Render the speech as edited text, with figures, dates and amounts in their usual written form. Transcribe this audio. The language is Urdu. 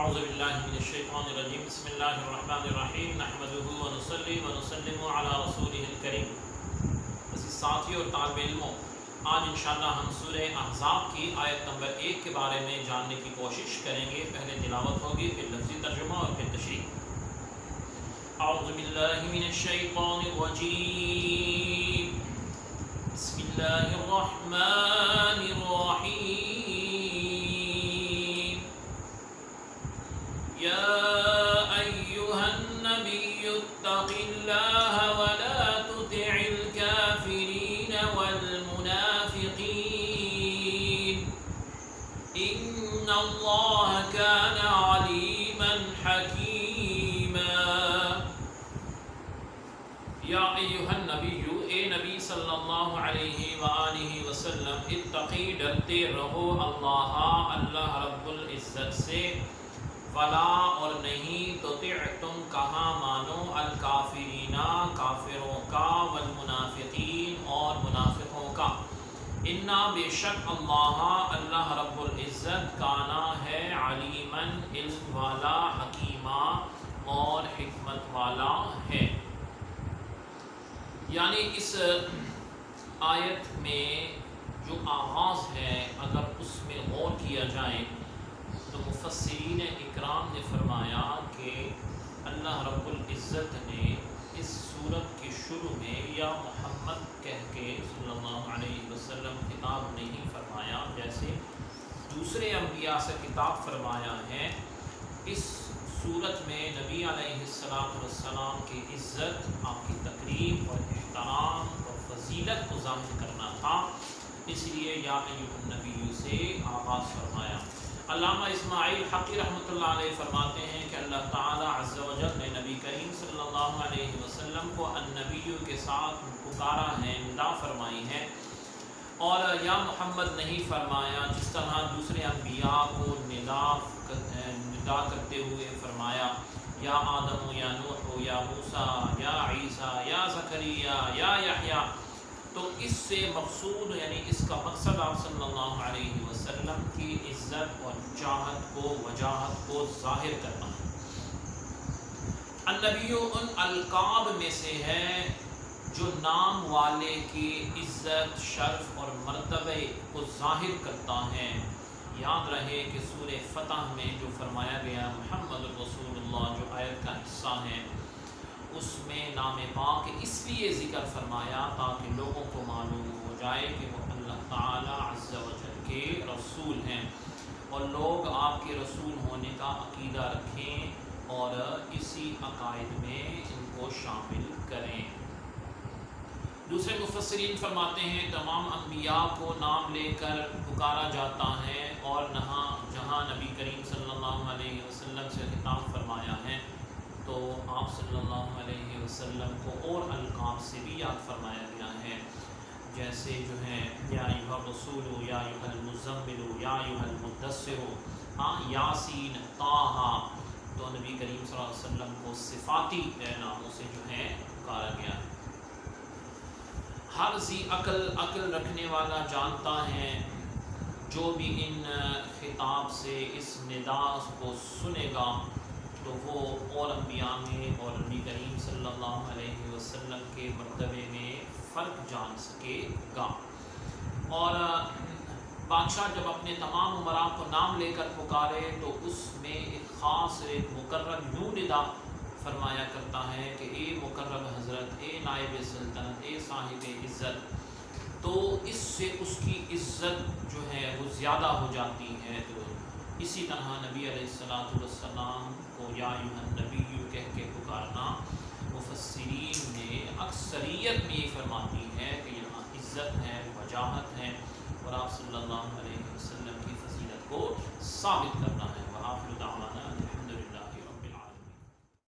اعوذ باللہ من الشیطان الرجیم بسم اللہ الرحمن الرحیم نحمده ونصلی ونسلم علی رسولہ الکریم۔ عزیز ساتھیو اور طالب علموں، آج انشاءاللہ ہم سورہ احزاب کی آیت نمبر 1 کے بارے میں جاننے کی کوشش کریں گے۔ پہلے تلاوت ہوگی، پھر لفظی ترجمہ اور پھر تشریح۔ اعوذ باللہ من الشیطان الرجیم بسم اللہ الرحمن الرحیم۔ يا أيها النبي اتق الله ولا تطع الكافرين والمنافقين إن الله كان عليما حكيما۔ یا ایھا النبی، اے نبی صلی اللہ علیہ وآلہ وسلم، اتقی، ڈرتے رہو اللہ رب العزت سے، ولا اور نہیں، تطع تم کہاں مانو، الکافرین کافروں کا، والمنافقین اور منافقوں کا، انا بے شک اللہ رب العزت کانا ہے، علیماً علم والا، حکیمہ اور حکمت والا ہے۔ یعنی اس آیت میں جو آغاز ہے، اگر اس میں غور کیا جائے تو مفسرین اکرام نے فرمایا کہ اللہ رب العزت نے اس سورت کے شروع میں یا محمد کہہ کے صلی اللہ علیہ وسلم خطاب نہیں فرمایا جیسے دوسرے انبیاء سے خطاب فرمایا ہے۔ اس سورت میں نبی علیہ السلام کی عزت، آپ کی تقریب اور احترام اور فضیلت کو ظاہر کرنا تھا، اس لیے یا ایھا النبی سے آغاز فرمایا۔ علامہ اسماعیل حقی رحمۃ اللہ علیہ فرماتے ہیں کہ اللہ تعالیٰ عز و جل نے نبی کریم صلی اللہ علیہ وسلم کو النبی کے ساتھ پکارا ہے، ندا فرمائی ہے، اور یا محمد نہیں فرمایا، جس طرح دوسرے انبیاء کو ندا کرتے ہوئے فرمایا، یا آدم، یا نوح، یا موسیٰ، یا عیسیٰ، یا زکریا، یا یحییٰ۔ تو اس سے مقصود یعنی اس کا مقصد آپ صلی اللہ علیہ وسلم کی عزت اور چاہت کو، وجاہت کو ظاہر کرنا ہے۔ النبی ان القاب میں سے ہے جو نام والے کی عزت، شرف اور مرتبے کو ظاہر کرتا ہے۔ یاد رہے کہ سورہ فتح میں جو فرمایا گیا محمد رسول اللہ، جو آیت کا حصہ ہے، اس میں نام پاک اس لیے ذکر فرمایا تاکہ لوگوں کو معلوم ہو جائے کہ وہ اللہ تعالیٰ عز و جل کے رسول ہیں، اور لوگ آپ کے رسول ہونے کا عقیدہ رکھیں اور اسی عقائد میں ان کو شامل کریں۔ دوسرے مفسرین فرماتے ہیں تمام انبیاء کو نام لے کر پکارا جاتا ہے، اور جہاں نبی کریم صلی اللہ علیہ وسلم سے خطاب فرمایا ہے تو آپ صلی اللہ علیہ وسلم کو اور القاب سے بھی یاد فرمایا گیا ہے، جیسے جو ہے یا ایھا الرسول، یا ایھا المزمل، یا ایھا المدثر، یاسین، طٰہٰ۔ تو نبی کریم صلی اللہ علیہ وسلم کو صفاتی ناموں سے جو ہے پکارا گیا ہے۔ ہر ذی عقل رکھنے والا جانتا ہے، جو بھی ان خطاب سے اس ندا کو سنے گا تو وہ اور انبیاء میں اور نبی کریم صلی اللہ علیہ وسلم کے مرتبے میں فرق جان سکے گا۔ اور بادشاہ جب اپنے تمام امراء کو نام لے کر پکارے تو اس میں ایک خاص، ایک مقرب یوں ندا فرمایا کرتا ہے کہ اے مقرب حضرت، اے نائب سلطنت، اے صاحب عزت۔ تو اس سے اس کی عزت جو ہے وہ زیادہ ہو جاتی ہے۔ تو اسی طرح نبی علیہ السلام کو یا ایھا النبی کہہ کے پکارنا، مفسرین نے اکثریت میں یہ فرماتی ہے کہ یہاں عزت ہے، وجاہت ہے، اور آپ صلی اللہ علیہ وسلم کی فضیلت کو ثابت کرنا ہے۔ وآخر دعوانا